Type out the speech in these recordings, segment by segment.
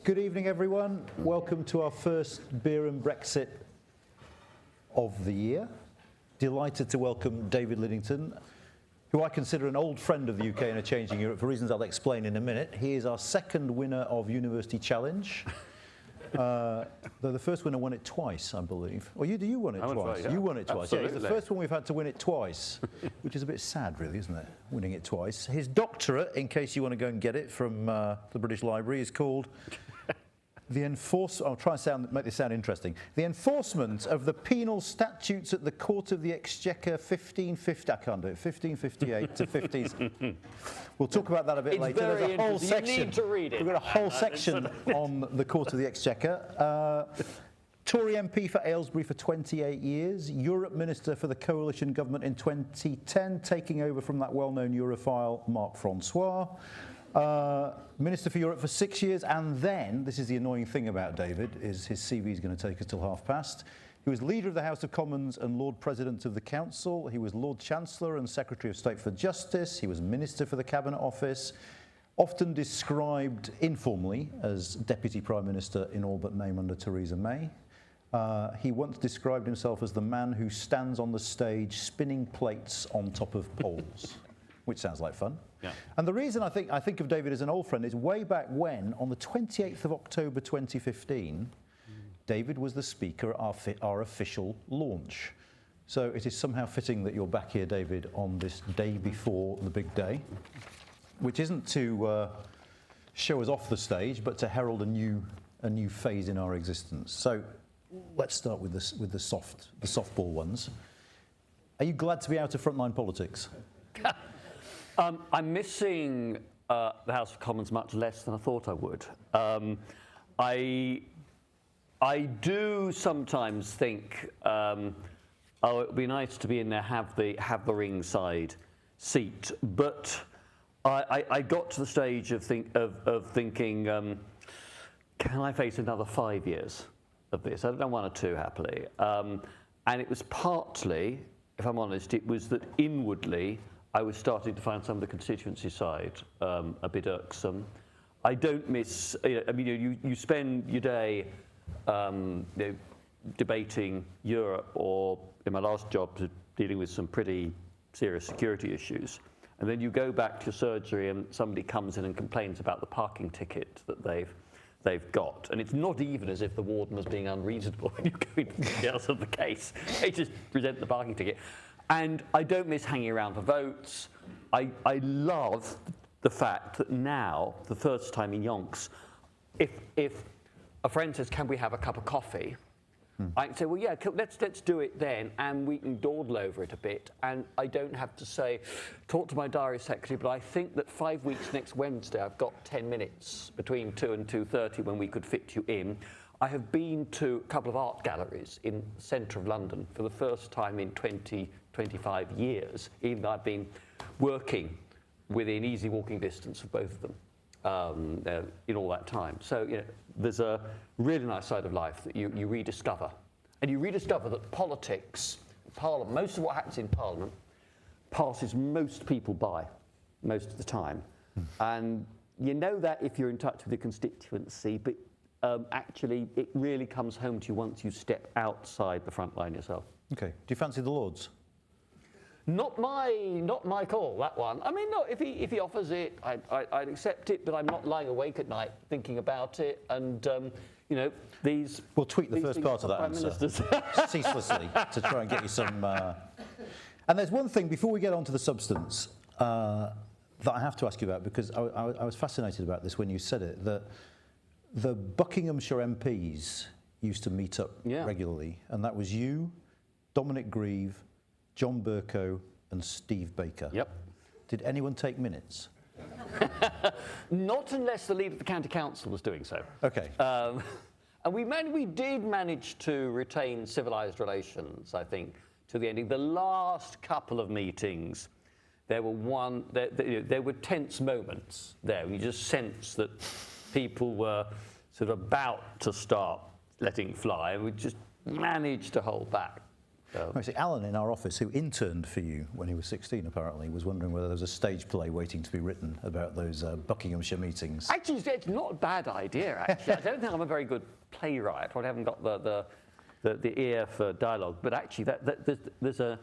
Good evening, everyone. Welcome to our first Beer and Brexit of the year. Delighted to welcome David Lidington, who I consider an old friend of the UK and a changing Europe for reasons I'll explain in a minute. He is our second winner of University Challenge. Though the first winner won it twice, I believe. Or you won it twice. You won it twice. Absolutely. Yeah, it's the first one we've had to win it twice, which is a bit sad, really, isn't it? Winning it twice. His doctorate, in case you want to go and get it from the British Library, is called I'll try and make this sound interesting. The enforcement of the penal statutes at the Court of the Exchequer 1550. I can't do it. 1558 to 15. We'll talk about that a bit later. There's a whole section. You need to read it. We've got a whole section on the Court of the Exchequer. Tory MP for Aylesbury for 28 years, Europe Minister for the coalition government in 2010, taking over from that well-known Europhile Marc Francois. Minister for Europe for 6 years, and then, this is the annoying thing about David, is his CV is going to take us till past. He was Leader of the House of Commons and Lord President of the Council. He was Lord Chancellor and Secretary of State for Justice. He was Minister for the Cabinet Office, often described informally as Deputy Prime Minister in all but name under Theresa May. He once described himself as the man who stands on the stage spinning plates on top of poles, which sounds like fun. Yeah. And the reason I think of David as an old friend is way back when, on the 28th of October 2015, David was the speaker at our official launch. So it is somehow fitting that you're back here, David, on this day before the big day, which isn't to show us off the stage, but to herald a new phase in our existence. So let's start with the softball ones. Are you glad to be out of frontline politics? I'm missing the House of Commons much less than I thought I would. I do sometimes think, oh, it would be nice to be in there, have the ringside seat. But I got to the stage of thinking, can I face another 5 years of this? I don't know, 1 or 2 happily. And it was partly, if I'm honest, it was that inwardly I was starting to find some of the constituency side a bit irksome. I don't miss, you spend your day debating Europe, or in my last job, dealing with some pretty serious security issues. And then you go back to your surgery and somebody comes in and complains about the parking ticket that they've got. And it's not even as if the warden was being unreasonable when you go into the details of the case. They just present the parking ticket. And I don't miss hanging around for votes. I love the fact that now, the first time in yonks, if a friend says, can we have a cup of coffee? I can say, well, yeah, let's do it then, and we can dawdle over it a bit. And I don't have to say, talk to my diary secretary, but I think that 5 weeks next Wednesday, I've got 10 minutes between 2 and 2:30 when we could fit you in. I have been to a couple of art galleries in the centre of London for the first time in 25 years, even though I've been working within easy walking distance of both of them in all that time. So there's a really nice side of life that you rediscover. And you rediscover that politics, Parliament, most of what happens in Parliament passes most people by most of the time. And you know that if you're in touch with your constituency, but actually it really comes home to you once you step outside the front line yourself. Okay. Do you fancy the Lords? Not my call, that one. I mean, no, if he offers it, I'd accept it, but I'm not lying awake at night thinking about it. And these. We'll tweak the first part of that answer ceaselessly to try and get you some. And there's one thing before we get on to the substance that I have to ask you about, because I was fascinated about this when you said it, that the Buckinghamshire MPs used to meet up regularly, and that was you, Dominic Grieve, John Bercow and Steve Baker. Yep. Did anyone take minutes? Not unless the leader of the county council was doing so. Okay. And we did manage to retain civilised relations, I think, to the ending. The last couple of meetings, there were tense moments there. You just sense that people were sort of about to start letting fly, and we just managed to hold back. Actually, Alan in our office, who interned for you when he was 16, apparently, was wondering whether there was a stage play waiting to be written about those Buckinghamshire meetings. Actually, it's not a bad idea, actually. I don't think I'm a very good playwright. I probably haven't got the ear for dialogue. But actually, there's a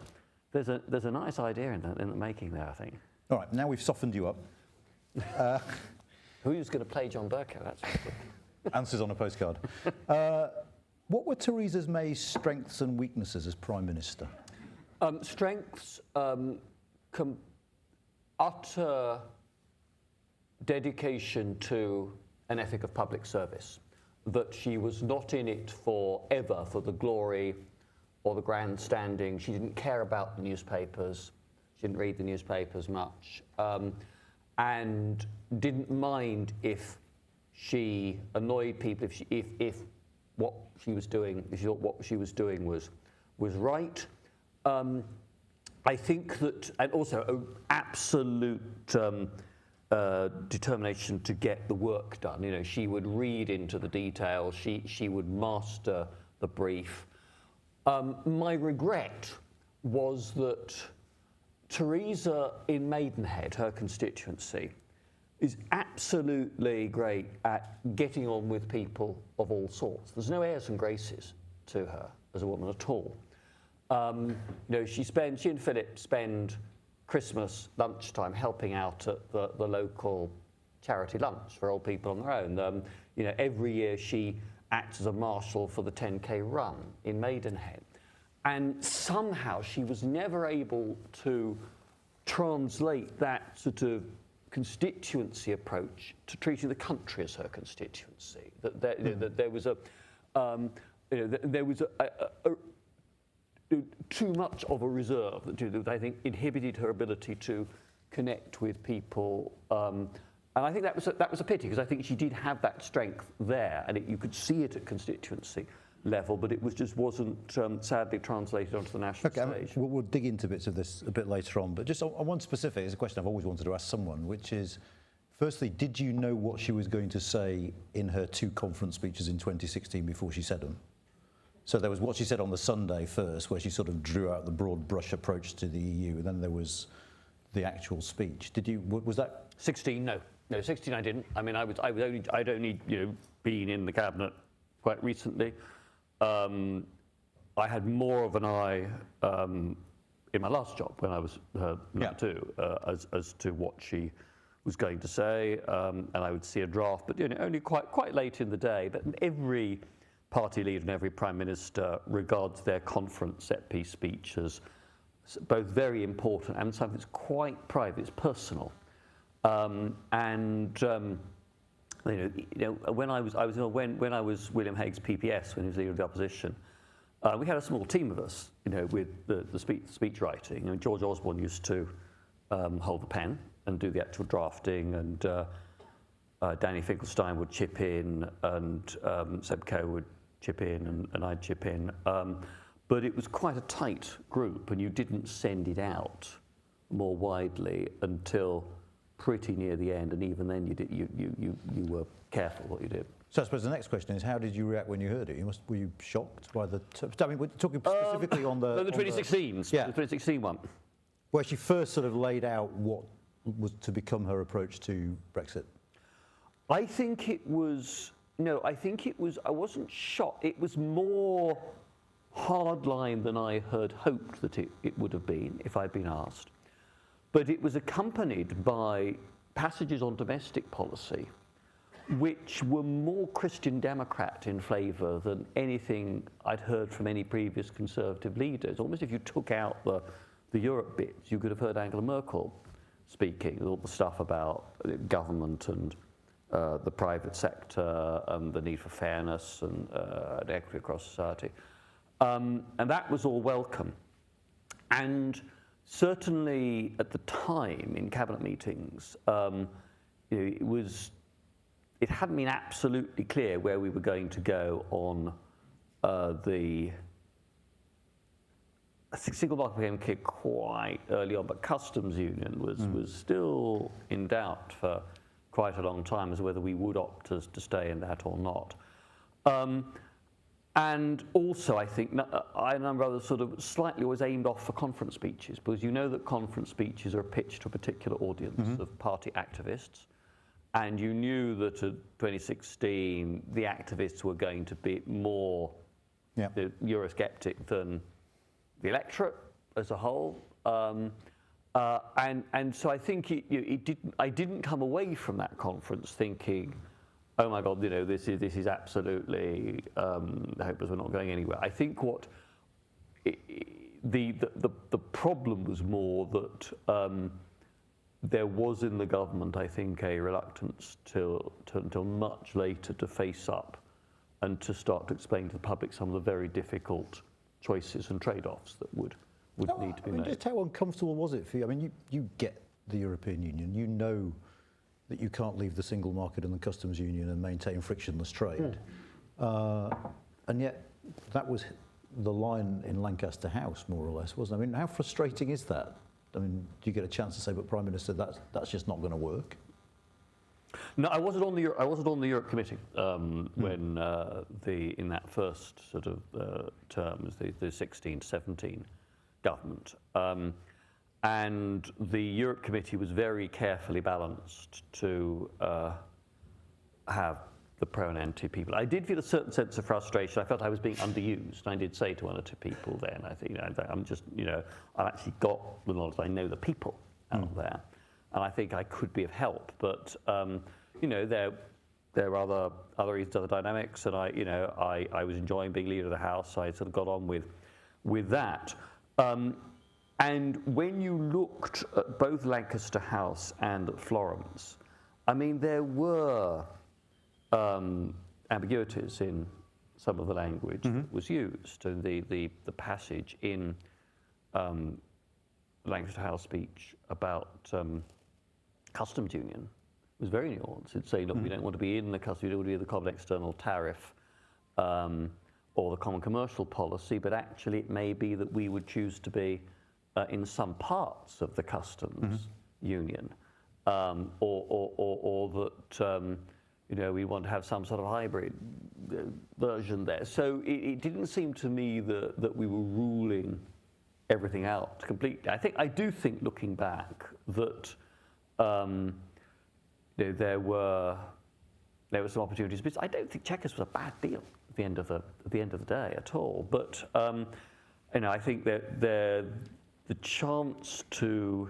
nice idea in the making there, I think. All right, now we've softened you up. Who's going to play John Bercow? That's good. Answers on a postcard. What were Theresa May's strengths and weaknesses as Prime Minister? Strengths, utter dedication to an ethic of public service, that she was not in it forever for the glory or the grandstanding. She didn't care about the newspapers. She didn't read the newspapers much, and didn't mind if she annoyed people, if what she was doing, if she thought what she was doing was right. I think that, and also an absolute determination to get the work done. You know, she would read into the details. She would master the brief. My regret was that Theresa in Maidenhead, her constituency, is absolutely great at getting on with people of all sorts. There's no airs and graces to her as a woman at all. You know, she and Philip spend Christmas lunchtime helping out at the local charity lunch for old people on their own. You know, every year she acts as a marshal for the 10K run in Maidenhead. And somehow she was never able to translate that sort of constituency approach to treating the country as her constituency. That there was too much of a reserve that I think inhibited her ability to connect with people. And I think that was a pity, because I think she did have that strength there, and you could see it at constituency level, but it wasn't sadly translated onto the national stage. We'll dig into bits of this a bit later on, but just on one specific, it's a question I've always wanted to ask someone, which is, firstly, did you know what she was going to say in her 2 conference speeches in 2016 before she said them? So there was what she said on the Sunday first, where she sort of drew out the broad brush approach to the EU, and then there was the actual speech. Was that 16? No, 16 I didn't. I mean, I'd only been in the cabinet quite recently. I had more of an eye in my last job when I was her number 2 as to what she was going to say, and I would see a draft, but only quite late in the day. But every party leader and every prime minister regards their conference set-piece speech as both very important and something that's quite private, it's personal. When I was William Hague's PPS, when he was leader of the opposition, we had a small team of us, with the speech writing. George Osborne used to hold the pen and do the actual drafting, and Danny Finkelstein would chip in, and Seb Coe would chip in, and I'd chip in. But it was quite a tight group, and you didn't send it out more widely until pretty near the end, and even then you were careful what you did. So I suppose the next question is, how did you react when you heard it? Were you shocked by the? I mean, we're talking specifically on the 2016, the 2016 one, where she first sort of laid out what was to become her approach to Brexit. I think it was. I wasn't shocked. It was more hardline than I had hoped that it would have been if I'd been asked. But it was accompanied by passages on domestic policy which were more Christian Democrat in flavour than anything I'd heard from any previous Conservative leaders. Almost if you took out the Europe bits, you could have heard Angela Merkel speaking, all the stuff about government and the private sector and the need for fairness and equity across society. And that was all welcome. And certainly at the time in cabinet meetings, it hadn't been absolutely clear where we were going to go on the single market became clear quite early on, but customs union was still in doubt for quite a long time as to whether we would opt to stay in that or not. And also, I think I'm rather sort of slightly always aimed off for conference speeches, because you know that conference speeches are a pitch to a particular audience of party activists. And you knew that in 2016, the activists were going to be more the Eurosceptic than the electorate as a whole. And so I think I didn't come away from that conference thinking, oh my God, this is absolutely hopeless. We're not going anywhere. I think what the problem was more that there was in the government, I think, a reluctance until much later to face up and to start to explain to the public some of the very difficult choices and trade-offs that would need to be made. Just how uncomfortable was it for you? I mean, you get the European Union. You know that you can't leave the single market and the customs union and maintain frictionless trade. And yet that was the line in Lancaster House, more or less, wasn't it? I mean, how frustrating is that? I mean, do you get a chance to say, but Prime Minister, that's just not going to work? No, I wasn't on the Europe Committee when in that first sort of term, the 16-17 government. And the Europe Committee was very carefully balanced to have the pro and anti people. I did feel a certain sense of frustration. I felt I was being underused. And I did say to one or two people then, I think, I'm just, I've actually got the knowledge. I know the people out there, and I think I could be of help. But there are other reasons, other dynamics, and I was enjoying being leader of the House. So I sort of got on with that. And when you looked at both Lancaster House and at Florence, I mean, there were ambiguities in some of the language that was used. And the passage in Lancaster House speech about customs union was very nuanced. It'd say, look, we don't want to be in the customs, we don't want to be in the common external tariff or the common commercial policy, but actually it may be that we would choose to be in some parts of the customs union, or that we want to have some sort of hybrid version there. So it didn't seem to me that we were ruling everything out completely. I do think, looking back, that there were some opportunities, but I don't think Chequers was a bad deal at the end of the day at all. But I think that the chance to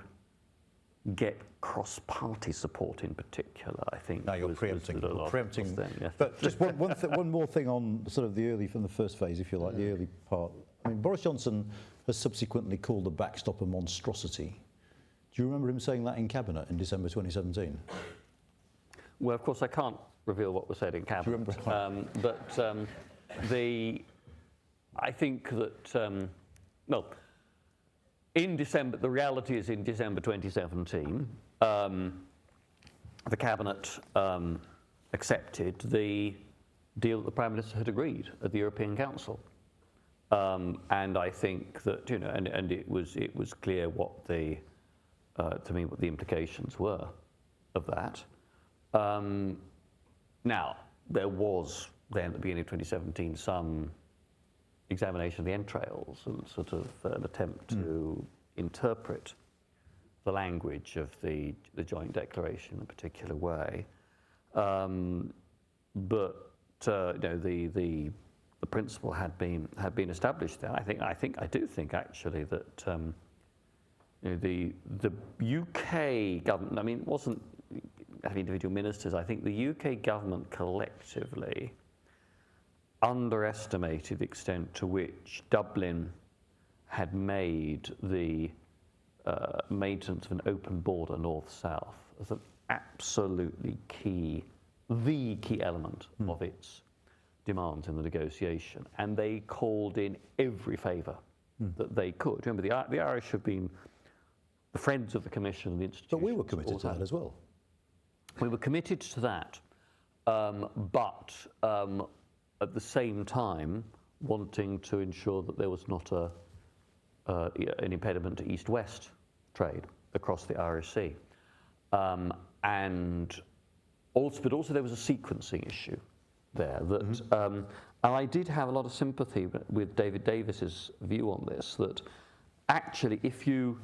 get cross-party support in particular, I think. Now you're preempting. Then, yes. But just one more thing on sort of from the first phase, if you like, the early part. I mean, Boris Johnson has subsequently called the backstop a monstrosity. Do you remember him saying that in Cabinet in December 2017? Well, of course, I can't reveal what was said in Cabinet. But I think that, in December, the reality is in December 2017, the Cabinet accepted the deal that the Prime Minister had agreed at the European Council. And I think that, and it was clear what to me what the implications were of that. Now, there was then at the beginning of 2017 some examination of the entrails and sort of an attempt to interpret the language of the joint declaration in a particular way. But the principle had been established there. I do think actually that the UK government, I mean, it wasn't individual ministers. I think the UK government collectively underestimated the extent to which Dublin had made the maintenance of an open border north-south as an absolutely the key element of its demands in the negotiation. And they called in every favour that they could. Remember, the Irish have been the friends of the Commission and the institutions. But we were committed to that as well. We were committed to that, but at the same time wanting to ensure that there was not an impediment to east-west trade across the Irish Sea. But also there was a sequencing issue there that And I did have a lot of sympathy with David Davis's view on this, that actually if you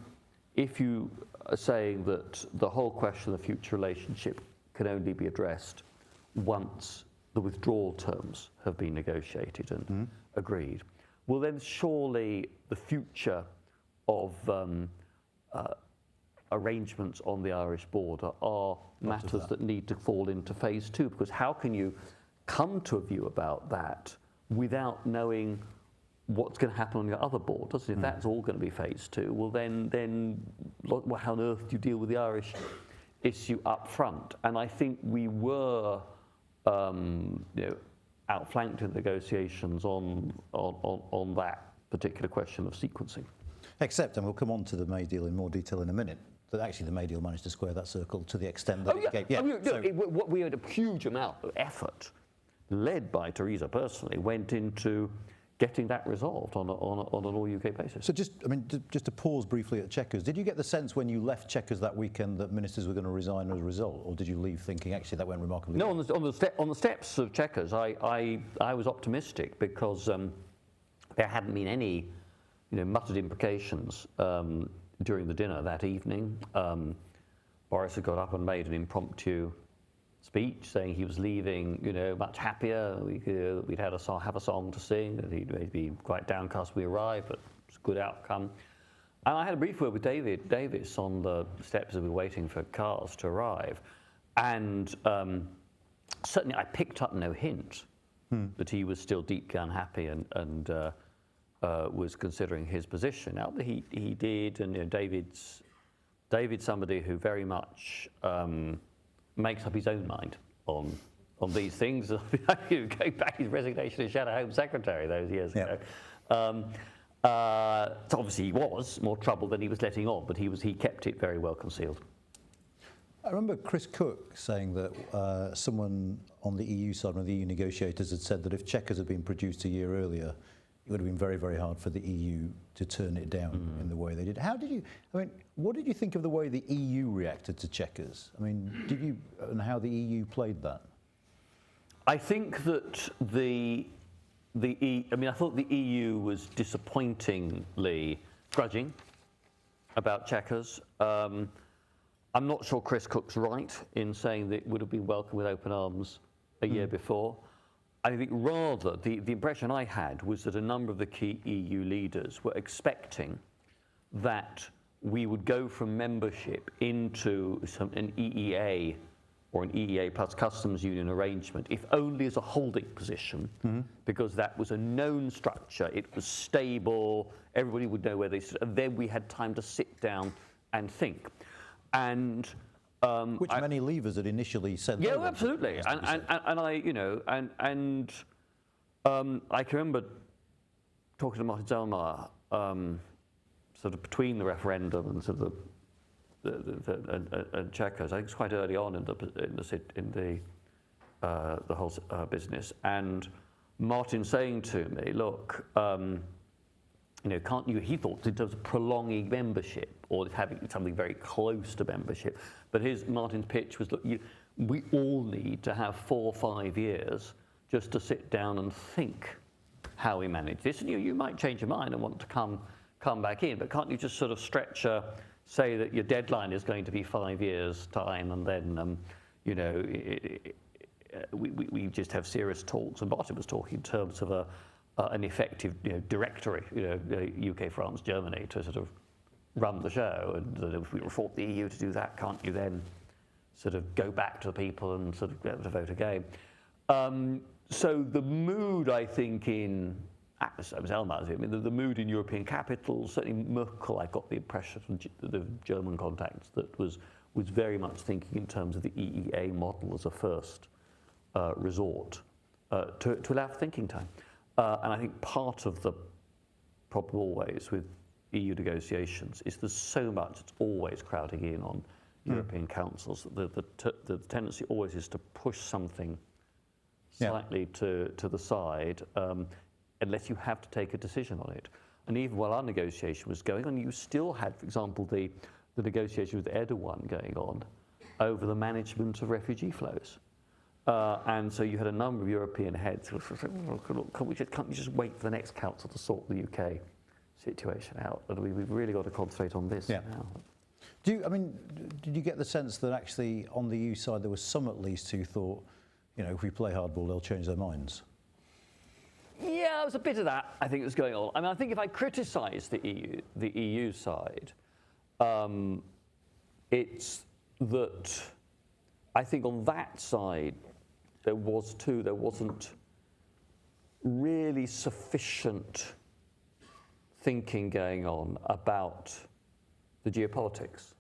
are saying that the whole question of the future relationship can only be addressed once the withdrawal terms have been negotiated and agreed, well then surely the future of arrangements on the Irish border are matters that need to fall into phase 2, because how can you come to a view about that without knowing what's going to happen on your other borders? If that's all going to be phase 2, well then how on earth do you deal with the Irish issue up front? And I think we were outflanked in negotiations on that particular question of sequencing. Except, and we'll come on to the May deal in more detail in a minute, that actually the May deal managed to square that circle to the extent that it gave. Yeah. We had a huge amount of effort, led by Theresa personally, went into getting that resolved on an all-UK basis. So just to pause briefly at Chequers, did you get the sense when you left Chequers that weekend that ministers were going to resign as a result, or did you leave thinking actually that went remarkably well? No, on the steps of Chequers, I was optimistic because there hadn't been any muttered imprecations during the dinner that evening. Boris had got up and made an impromptu speech saying he was leaving, much happier. We'd have a song to sing, and he'd be quite downcast when we arrived, but it's a good outcome. And I had a brief word with David Davis on the steps as we were waiting for cars to arrive, and certainly I picked up no hint that he was still deeply unhappy and was considering his position. Now he did, and David's somebody who very much makes up his own mind on these things. Going back his resignation as Shadow Home Secretary those years ago. So obviously he was more trouble than he was letting on, but he kept it very well concealed. I remember Chris Cook saying that someone on the EU side, one of the EU negotiators, had said that if Chequers had been produced a year earlier, it would have been very, very hard for the EU to turn it down in the way they did. What did you think of the way the EU reacted to Chequers? And how the EU played that? I think that I thought the EU was disappointingly grudging about Chequers. I'm not sure Chris Cook's right in saying that it would have been welcomed with open arms a year before. I think rather the impression I had was that a number of the key EU leaders were expecting that we would go from membership into an EEA or an EEA plus customs union arrangement, if only as a holding position, because that was a known structure, it was stable, everybody would know where they stood, and then we had time to sit down and think. And which many leavers had initially said. Yeah, absolutely. And I can remember talking to Martin Selmayr sort of between the referendum and sort of and Chequers. I think it's quite early on in the whole business, and Martin saying to me, "Look, can't you?" He thought in terms of prolonging membership or having something very close to membership, but Martin's pitch was, "Look, we all need to have 4 or 5 years just to sit down and think how we manage this. And you might change your mind and want to come back in, but can't you just sort of say that your deadline is going to be 5 years' time, and then we just have serious talks." And Martin was talking in terms of an effective directory, UK, France, Germany, to sort of run the show. And if we reform the EU to do that, can't you then sort of go back to the people and sort of get them to vote again? So the mood, I think, the mood in European capitals, certainly Merkel, I got the impression from the German contacts that was very much thinking in terms of the EEA model as a first resort to allow for thinking time. And I think part of the problem always with EU negotiations is there's so much that's always crowding in on European councils. The tendency always is to push something slightly to the side, unless you have to take a decision on it. And even while our negotiation was going on, you still had, for example, the negotiation with Erdogan going on over the management of refugee flows. And so you had a number of European heads who were saying, can't you just wait for the next council to sort the UK situation out? We've really got to concentrate on this now. Did you get the sense that actually on the EU side there was some at least who thought, if we play hardball, they'll change their minds? Yeah, there was a bit of that, I think, was going on. I mean, I think if I criticise the EU side, it's that I think on that side there wasn't really sufficient thinking going on about the geopolitics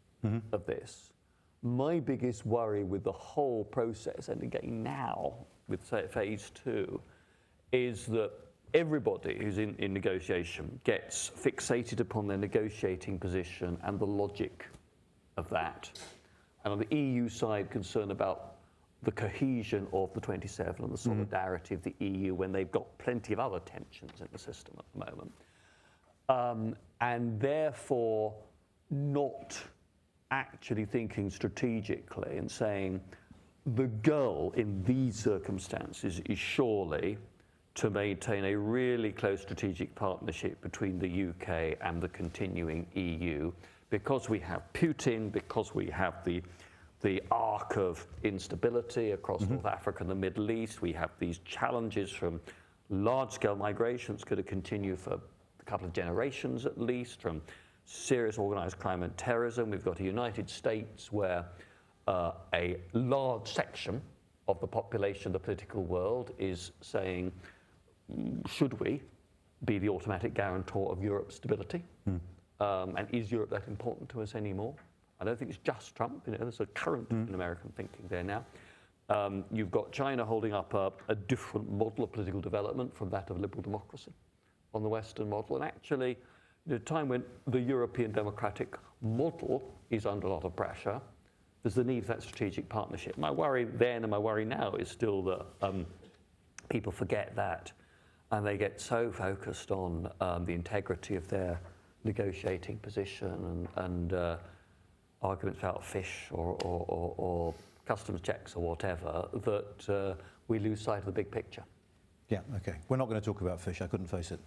of this. My biggest worry with the whole process, and again now with phase 2, is that everybody who's in negotiation gets fixated upon their negotiating position and the logic of that. And on the EU side, concerned about the cohesion of the 27 and the solidarity of the EU when they've got plenty of other tensions in the system at the moment. And therefore not actually thinking strategically and saying the goal in these circumstances is surely to maintain a really close strategic partnership between the UK and the continuing EU, because we have Putin, because we have the arc of instability across North Africa and the Middle East. We have these challenges from large-scale migrations going to continue for a couple of generations at least, from serious organised crime and terrorism. We've got a United States where a large section of the population of the political world is saying, should we be the automatic guarantor of Europe's stability? And is Europe that important to us anymore? I don't think it's just Trump. There's a current in American thinking there now. You've got China holding up a different model of political development from that of liberal democracy on the Western model. And actually, at a time when the European democratic model is under a lot of pressure, there's the need for that strategic partnership. My worry then and my worry now is still that people forget that, and they get so focused on the integrity of their negotiating position and arguments about fish or customs checks or whatever, that we lose sight of the big picture. Yeah, okay. We're not going to talk about fish. I couldn't face it.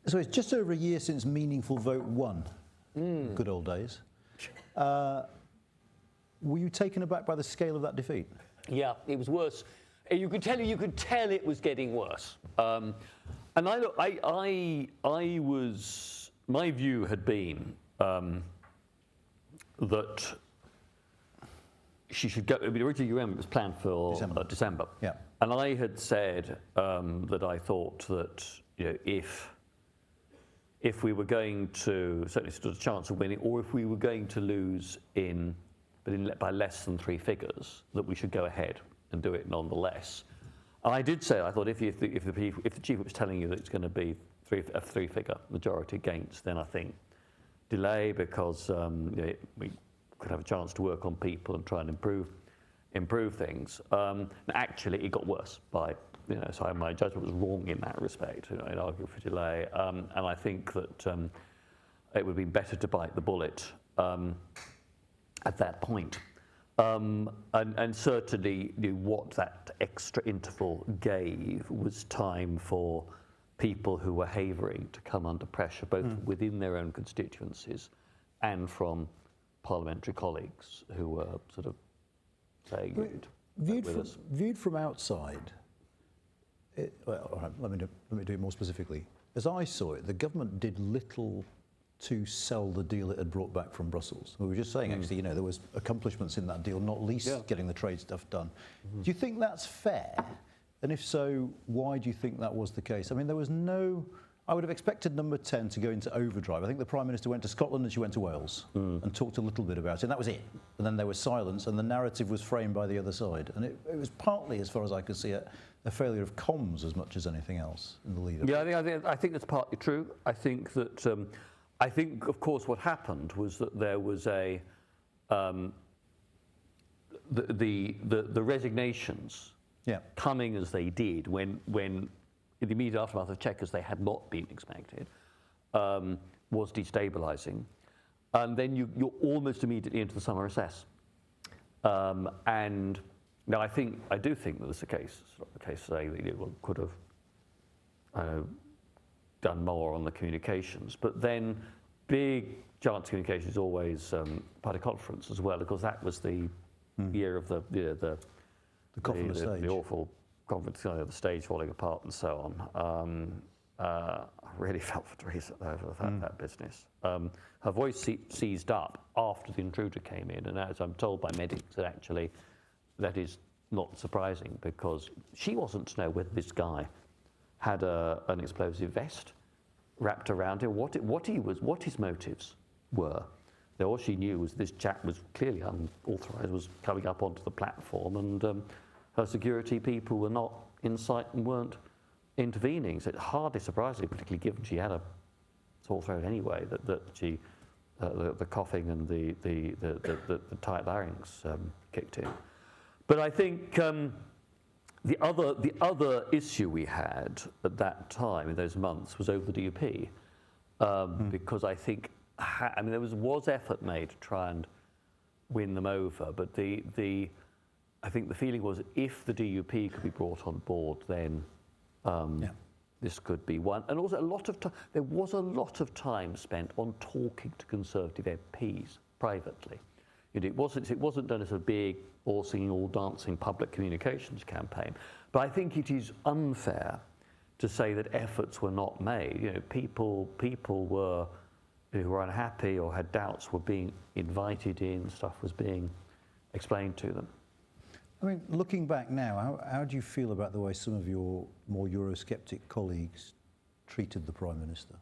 So it's just over a year since Meaningful Vote won. Good old days. Were you taken aback by the scale of that defeat? Yeah, it was worse. You could tell it was getting worse. And my view had been that she should go. Originally, you remember, it was planned for December. Yeah. And I had said that I thought that if we were going to certainly stood a chance of winning, or if we were going to lose by less than 3 figures, that we should go ahead and do it nonetheless. And I did say, I thought if the chief was telling you that it's going to be a 3-figure majority against, then I think delay, because we could have a chance to work on people and try and improve things. Actually, it got worse by, so my judgment was wrong in that respect. I'd argue for delay, and I think that it would have been better to bite the bullet at that point. And certainly, what that extra interval gave was time for people who were havering to come under pressure, both within their own constituencies and from parliamentary colleagues who were sort of saying, viewed from outside, all right, let me do it more specifically. As I saw it, the government did little to sell the deal it had brought back from Brussels. We were just saying, actually, there was accomplishments in that deal, not least getting the trade stuff done. Do you think that's fair? And if so, why do you think that was the case? I mean, there was I would have expected number 10 to go into overdrive. I think the Prime Minister went to Scotland and she went to Wales and talked a little bit about it, and that was it. And then there was silence, and the narrative was framed by the other side. And it was partly, as far as I could see it, a failure of comms as much as anything else in the lead-up. Yeah, I think that's partly true. I think that, of course, what happened was that there was the resignations coming as they did when in the immediate aftermath of Chequers they had not been expected, was destabilising. And then you're almost immediately into the summer recess. And now I do think that there's a case saying that you could have done more on the communications, but then big chance communication is always party conference as well, because that was the year of the awful conference, the stage falling apart and so on. I really felt for Theresa over that business. Her voice seized up after the intruder came in, and as I'm told by medics, that actually that is not surprising, because she wasn't to know whether this guy had an explosive vest wrapped around him, what his motives were. Now, all she knew was this chap was clearly unauthorised, was coming up onto the platform, and her security people were not in sight and weren't intervening. So it's hardly surprising, particularly given she had a sore throat anyway, that she the coughing and the tight larynx kicked in. But I think the other issue we had at that time in those months was over the DUP, because I think there was effort made to try and win them over, but I think the feeling was if the DUP could be brought on board, then this could be one. And also there was a lot of time spent on talking to Conservative MPs privately. It wasn't done as a big all singing, all dancing public communications campaign. But I think it is unfair to say that efforts were not made. People were who were unhappy or had doubts were being invited in. Stuff was being explained to them. I mean, looking back now, how do you feel about the way some of your more Eurosceptic colleagues treated the Prime Minister?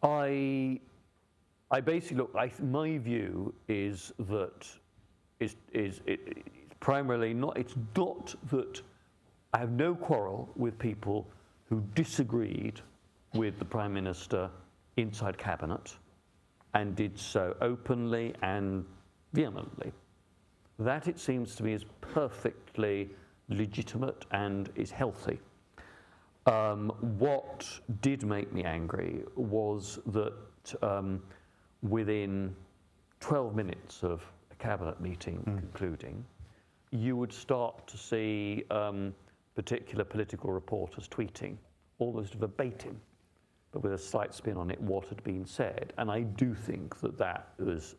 I basically look. My view is that it's primarily not. It's not that I have no quarrel with people who disagreed with the Prime Minister inside cabinet and did so openly and vehemently. That, it seems to me, is perfectly legitimate and is healthy. What did make me angry was that within 12 minutes of a cabinet meeting concluding, you would start to see particular political reporters tweeting almost verbatim, but with a slight spin on it, what had been said. And I do think that was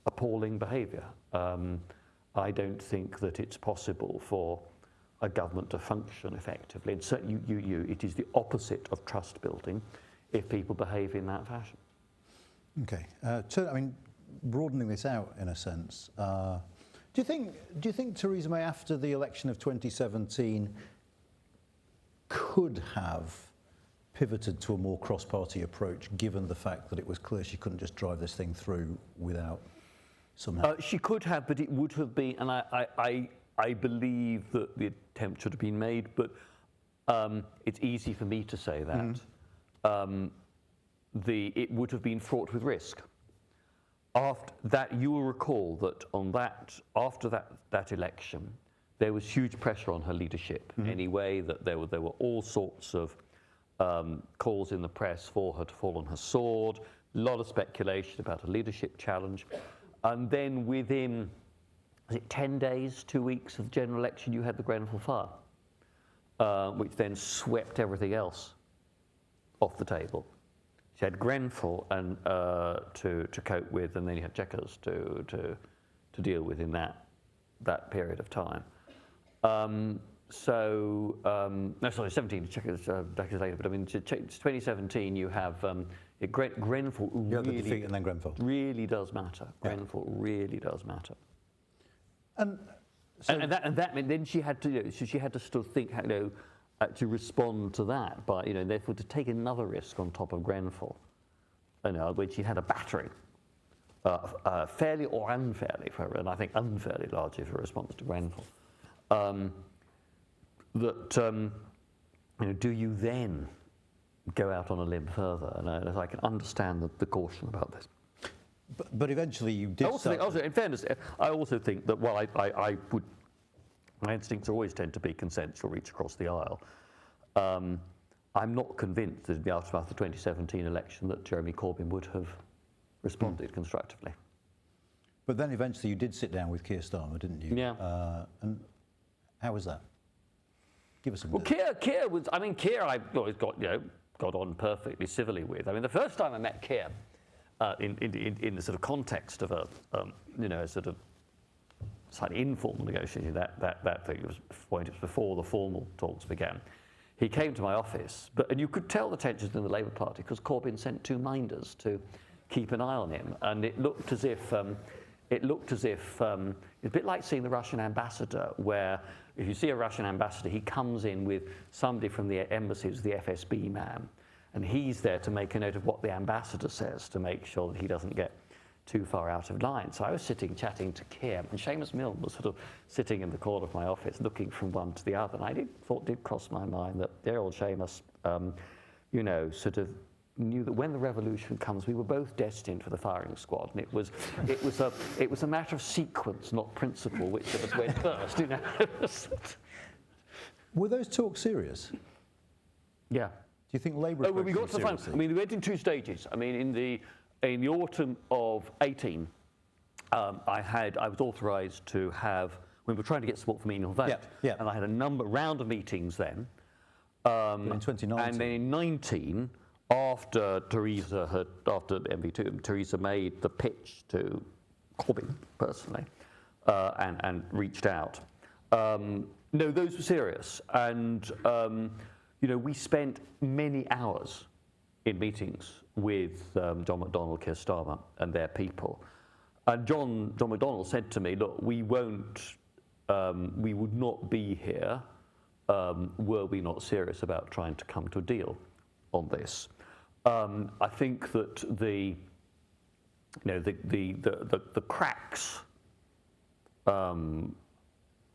appalling behaviour. I don't think that it's possible for a government to function effectively. And certainly it is the opposite of trust building if people behave in that fashion. Okay. So, I mean, broadening this out in a sense, do you think Theresa May, after the election of 2017, could have pivoted to a more cross-party approach, given the fact that it was clear she couldn't just drive this thing through without somehow? She could have, but it would have been, and I believe that the attempt should have been made, but it's easy for me to say that. It would have been fraught with risk. After that, you will recall that after that election, there was huge pressure on her leadership anyway, that there were all sorts of calls in the press for her to fall on her sword, a lot of speculation about a leadership challenge. And then within, was it 10 days, 2 weeks of the general election, you had the Grenfell fire, which then swept everything else off the table. She had Grenfell and to cope with, and then you had Chequers to deal with in that period of time. No, sorry, 17 Chequers decades later. But I mean, 2017, you have Grenfell. Yeah, the defeat and then Grenfell really does matter. Grenfell really does matter. And that meant then she had to she had to still think to respond to that, but therefore to take another risk on top of Grenfell, when she had a battering, fairly or unfairly for her, and I think unfairly largely for a response to Grenfell. Do you then go out on a limb further? And I can understand the caution about this. But eventually you did. Also, in fairness, I also think that my instincts always tend to be consensual, reach across the aisle. I'm not convinced that in the aftermath of the 2017 election that Jeremy Corbyn would have responded constructively. But then eventually you did sit down with Keir Starmer, didn't you? Yeah. And how was that? Give us some. Well, Keir was. I mean, Keir, I always got on perfectly civilly with. I mean, the first time I met Keir, in the sort of context of a sort of slightly informal negotiation, that thing was before the formal talks began. He came to my office, and you could tell the tensions in the Labour Party because Corbyn sent 2 minders to keep an eye on him, and it looked as if it's a bit like seeing the Russian ambassador, where if you see a Russian ambassador, he comes in with somebody from the embassies, the FSB man, and he's there to make a note of what the ambassador says to make sure that he doesn't get too far out of line. So I was sitting chatting to Keir, and Seamus Milne was sort of sitting in the corner of my office looking from one to the other, and I did cross my mind that dear old Seamus, sort of knew that when the revolution comes, we were both destined for the firing squad, and it was a matter of sequence, not principle, which of us went first. Were those talks serious? Yeah. Do you think Labour? Well, we got to the final. I mean, we went in 2 stages. I mean, in the autumn of 18, I was authorised to have. We were trying to get support for meaningful vote, and I had a round of meetings then. In 2019, and then in 19. After MV2, Theresa made the pitch to Corbyn personally and reached out. No, those were serious, and we spent many hours in meetings with John McDonnell, Keir Starmer, and their people. And John McDonnell said to me, "Look, we would not be here were we not serious about trying to come to a deal on this." I think that the cracks on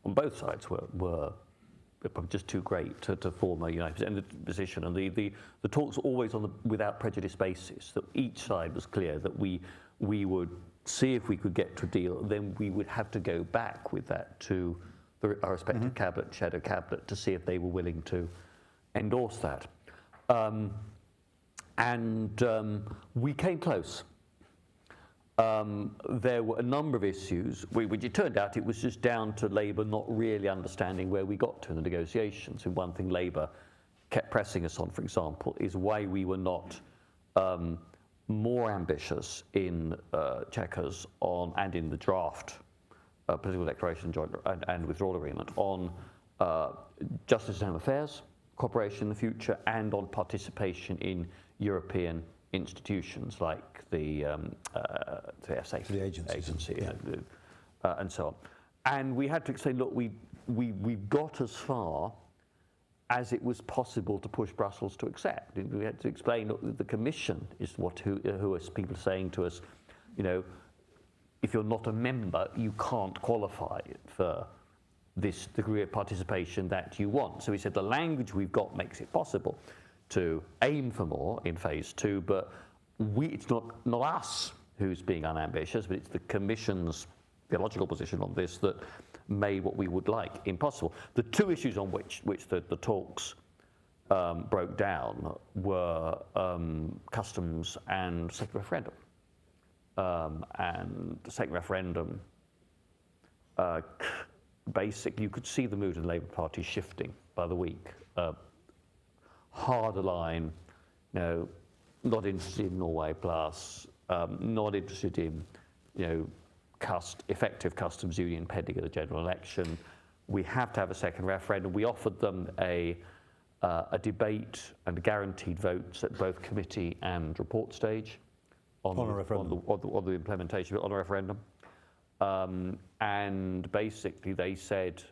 both sides were just too great to form a united position, and the talks were always on the without prejudice basis. That each side was clear that we would see if we could get to a deal, then we would have to go back with that to our respective cabinet, shadow cabinet, to see if they were willing to endorse that. And we came close. There were a number of issues, which it turned out it was just down to Labour not really understanding where we got to in the negotiations. And one thing Labour kept pressing us on, for example, is why we were not more ambitious in Chequers and in the draft political declaration and withdrawal agreement on justice and home affairs, cooperation in the future, and on participation in European institutions like the safety the agency, and so on. And we had to say, look, we got as far as it was possible to push Brussels to accept. We had to explain, look, the Commission is who are people saying to us, if you're not a member, you can't qualify for this degree of participation that you want. So we said the language we've got makes it possible to aim for more in phase 2, but it's not us who's being unambitious, but it's the Commission's theological position on this that made what we would like impossible. The 2 issues on which the talks broke down were customs and second referendum. And the second referendum, basically, you could see the mood in the Labour Party shifting by the week. Harder line, not interested in Norway Plus, not interested in, effective customs union pending at a general election. We have to have a second referendum. We offered them a debate and guaranteed votes at both committee and report stage on the implementation on a referendum. And basically they said,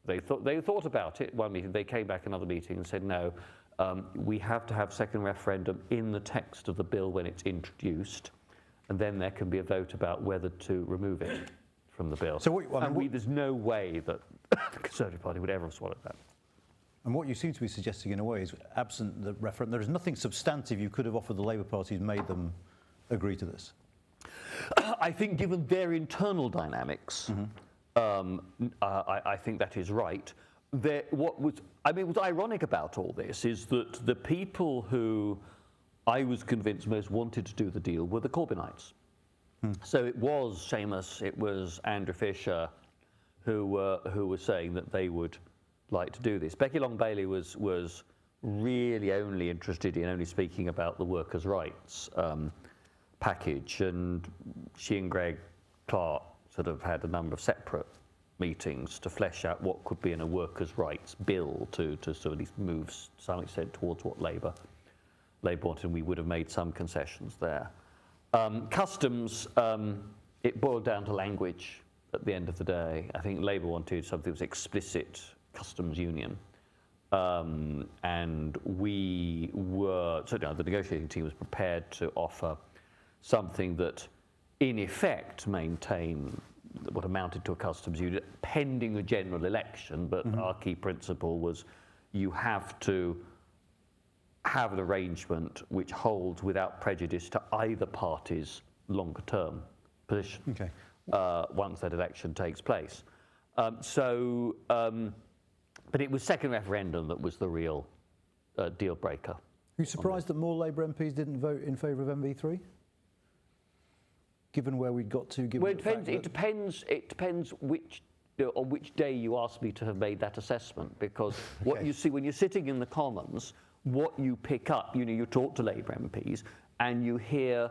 they thought about it one meeting, they came back another meeting and said, no, we have to have second referendum in the text of the bill when it's introduced, and then there can be a vote about whether to remove it from the bill. So there's no way that the Conservative Party would ever have swallowed that. And what you seem to be suggesting in a way is, absent the referendum, there is nothing substantive you could have offered the Labour Party and made them agree to this. I think given their internal dynamics, I think that is right. What was ironic about all this is that the people who I was convinced most wanted to do the deal were the Corbynites. So it was Seamus, it was Andrew Fisher who were saying that they would like to do this. Becky Long-Bailey was really only interested in only speaking about the workers' rights package, and she and Greg Clark sort of had a number of separate meetings to flesh out what could be in a workers' rights bill to sort of at least move to some extent towards what Labour wanted, and we would have made some concessions there. Customs, it boiled down to language at the end of the day. I think Labour wanted something that was explicit customs union. And we were, certainly the negotiating team was prepared to offer something that in effect maintained what amounted to a customs union pending a general election, but our key principle was you have to have an arrangement which holds without prejudice to either party's longer term position once that election takes place. But it was second referendum that was the real deal breaker. Are you surprised that more Labour MPs didn't vote in favour of MV3? Given where we'd got to, given well, the fact that it depends which, on which day you ask me to have made that assessment, because what you see when you're sitting in the Commons, what you pick up, you talk to Labour MPs and you hear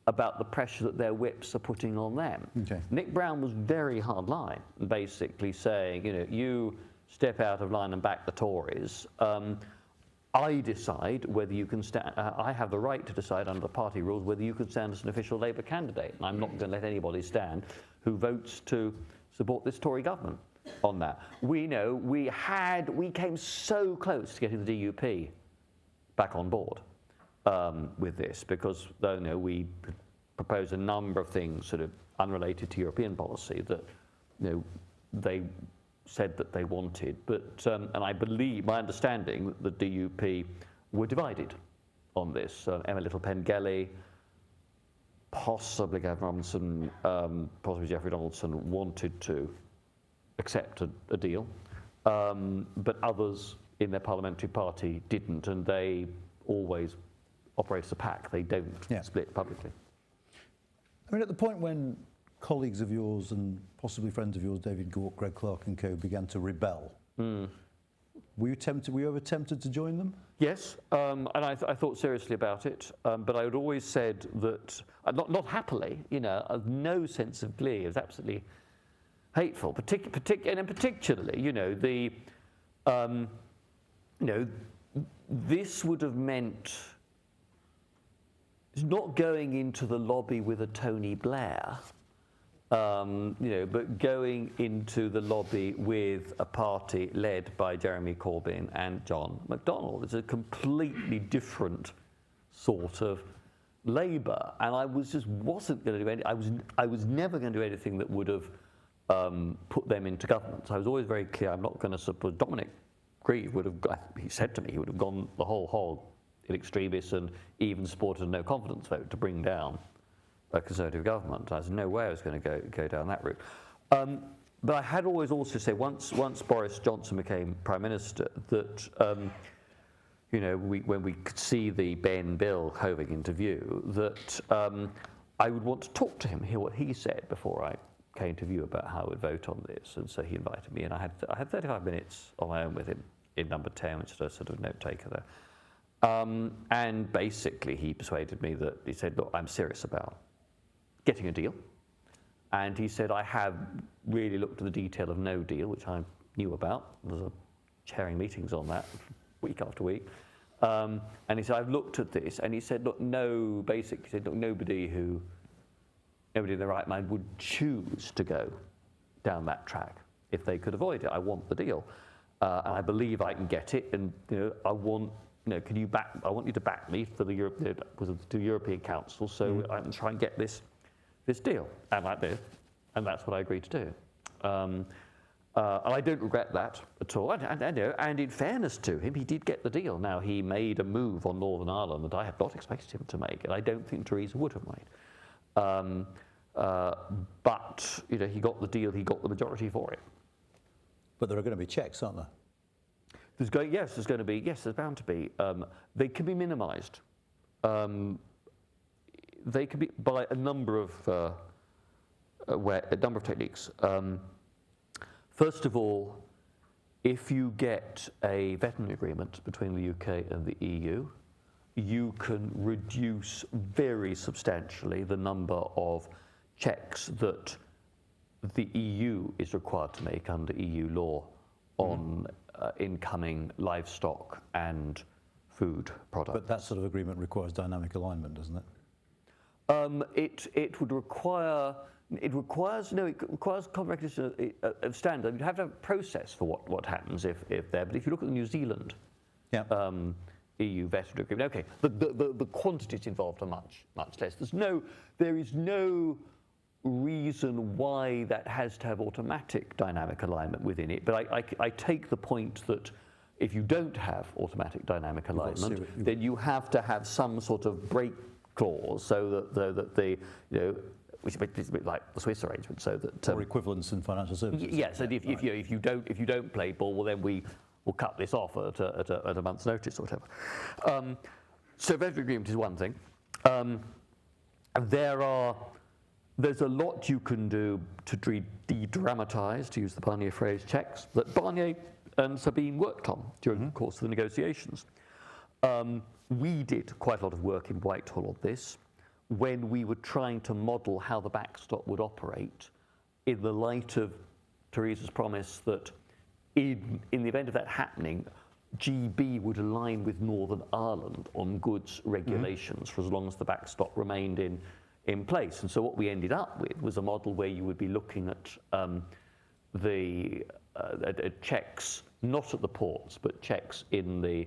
about the pressure that their whips are putting on them. Nick Brown was very hard line, basically saying, you step out of line and back the Tories. I decide whether you can stand, I have the right to decide under the party rules whether you can stand as an official Labour candidate. And I'm not going to let anybody stand who votes to support this Tory government on that. We know we came so close to getting the DUP back on board with this, because we proposed a number of things sort of unrelated to European policy that they said that they wanted, but and I believe, my understanding, that the DUP were divided on this. Emma Little-Pengelly, possibly Gavin Robinson, possibly Geoffrey Donaldson wanted to accept a deal, but others in their parliamentary party didn't, and they always operate as a pack. They don't split publicly. I mean, at the point when colleagues of yours and possibly friends of yours, David Gauke, Greg Clark and co, began to rebel, were you ever tempted to join them? Yes, and I thought seriously about it, but I had always said that, not happily, of no sense of glee. It was absolutely hateful, and particularly, this would have meant not going into the lobby with a Tony Blair, but going into the lobby with a party led by Jeremy Corbyn and John McDonnell. It's a completely different sort of Labour, and I wasn't going to do anything. I was never going to do anything that would have put them into government. So I was always very clear. I'm not going to support. Dominic Grieve would have. He said to me he would have gone the whole hog in extremis and even supported a no confidence vote to bring down a Conservative government. There's no way I was going to go down that route. But I had always also said, once Boris Johnson became Prime Minister, that when we could see the Ben Bill hoving into view, that I would want to talk to him, hear what he said before I came to view about how I would vote on this. And so he invited me, and I had 35 minutes on my own with him in number 10, which is a sort of note taker there. And basically he persuaded me that, he said, look, I'm serious about getting a deal. And he said, I have really looked at the detail of no deal, which I knew about. I was chairing meetings on that week after week. And he said, I've looked at this. And he said, look, nobody in their right mind would choose to go down that track if they could avoid it. I want the deal. And I believe I can get it. And I want, I want you to back me for the European Council, so I can try and get this deal, and that's what I agreed to do. And I don't regret that at all. And in fairness to him, he did get the deal. Now, he made a move on Northern Ireland that I had not expected him to make, and I don't think Theresa would have made. But he got the deal. He got the majority for it. But there are going to be checks, aren't there? There's bound to be. They can be minimised. they can be by a number of techniques. First of all, if you get a veterinary agreement between the UK and the EU, you can reduce very substantially the number of checks that the EU is required to make under EU law on incoming livestock and food products. But that sort of agreement requires dynamic alignment, doesn't it? It would require. It requires common recognition of standard. You'd have to have a process for what happens if there. But if you look at the New Zealand EU veterinary agreement, okay, the quantities involved are much less. There is no reason why that has to have automatic dynamic alignment within it. But I take the point that if you don't have automatic dynamic alignment, then you have to have some sort of break clause so that the which is a bit like the Swiss arrangement, so that or equivalence in financial services. Yes, and if you don't play ball, well then we will cut this off at a month's notice or whatever. So veterinary agreement is one thing. There's a lot you can do to de-dramatise, to use the Barnier phrase, checks that Barnier and Sabine worked on during the course of the negotiations. We did quite a lot of work in Whitehall on this when we were trying to model how the backstop would operate in the light of Theresa's promise that in the event of that happening, GB would align with Northern Ireland on goods regulations for as long as the backstop remained in place. And so what we ended up with was a model where you would be looking at checks, not at the ports, but checks in the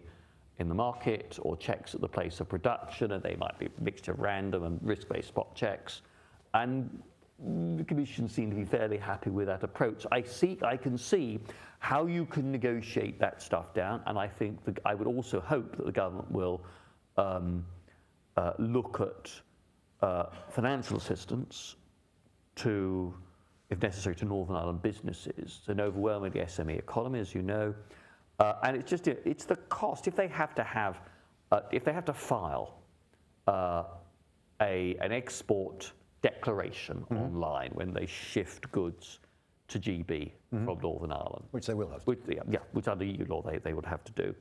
market or checks at the place of production, and they might be a mixture of random and risk-based spot checks. And the Commission seemed to be fairly happy with that approach. I can see how you can negotiate that stuff down, and I think I would also hope that the government will look at financial assistance to, if necessary, to Northern Ireland businesses, an overwhelmingly SME economy, as you know. And it's the cost. If they have to file an export declaration online when they shift goods to GB from Northern Ireland, which they will have to. Which under EU law they would have to do,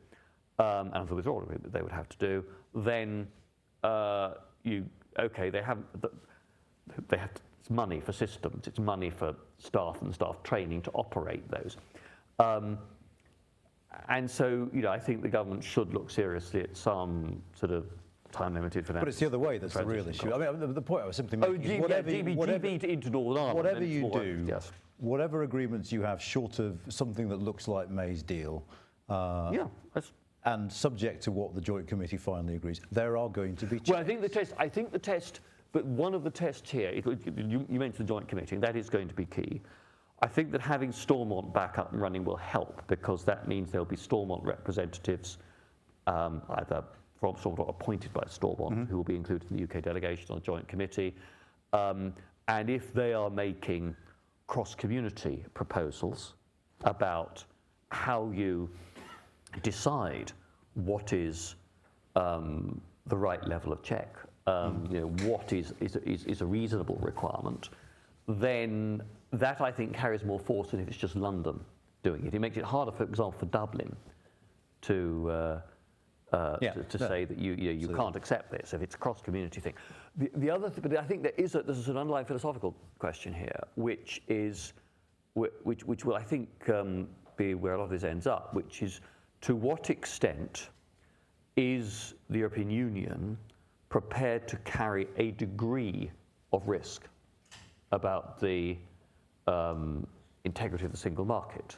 and under the withdrawal agreement they would have to do. Then they have it's money for systems, it's money for staff and staff training to operate those. And so, I think the government should look seriously at some sort of time-limited financial. But it's the other way that's the real issue. I mean, the point I was simply making is whatever into Northern Ireland. Whatever you do, whatever agreements you have short of something that looks like May's deal, and subject to what the Joint Committee finally agrees, there are going to be checks. Well, I think the test, but one of the tests here, you mentioned the Joint Committee, and that is going to be key. I think that having Stormont back up and running will help, because that means there'll be Stormont representatives, either from Stormont or appointed by Stormont, who will be included in the UK delegation on the Joint Committee. And if they are making cross-community proposals about how you decide what is the right level of check, what is a reasonable requirement, then that, I think, carries more force than if it's just London doing it. It makes it harder, for example, for Dublin to say that you can't accept this if it's a cross-community thing. The other thing, but I think there's an underlying philosophical question here, which will, I think, be where a lot of this ends up, which is, to what extent is the European Union prepared to carry a degree of risk about the integrity of the single market?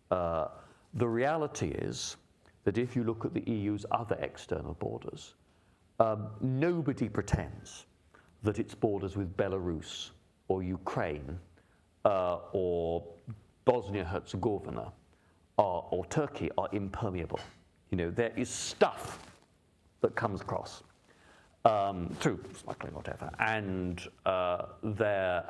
The reality is that if you look at the EU's other external borders, nobody pretends that its borders with Belarus or Ukraine or Bosnia-Herzegovina or Turkey are impermeable. There is stuff that comes across through smuggling, whatever, and the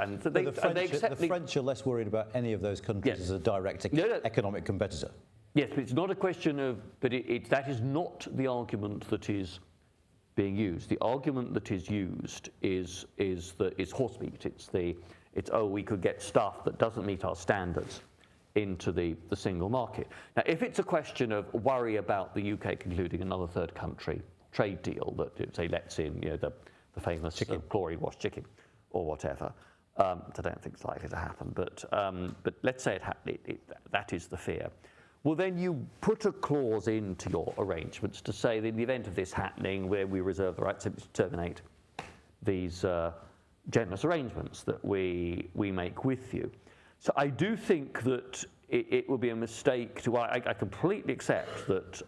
French are less worried about any of those countries as a direct economic competitor. Yes, but it's not a question of. But that is not the argument that is being used. The argument that is used is horse meat. It's we could get stuff that doesn't meet our standards into the single market. Now, if it's a question of worry about the UK concluding another third country trade deal that, say, lets in the famous chlorine wash chicken or whatever, which I don't think it's likely to happen, but let's say that is the fear. Well, then you put a clause into your arrangements to say that in the event of this happening, where we reserve the right to terminate these generous arrangements that we make with you. So I do think that it would be a mistake to. I completely accept that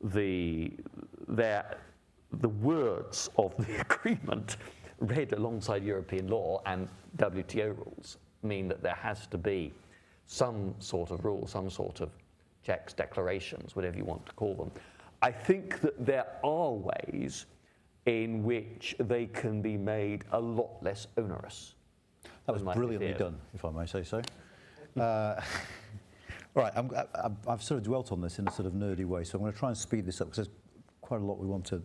the words of the agreement, read alongside European law and WTO rules, mean that there has to be some sort of rule, some sort of checks, declarations, whatever you want to call them. I think that there are ways in which they can be made a lot less onerous. That was brilliantly done, if I may say so. Right, I've sort of dwelt on this in a sort of nerdy way, so I'm going to try and speed this up because there's quite a lot we want to.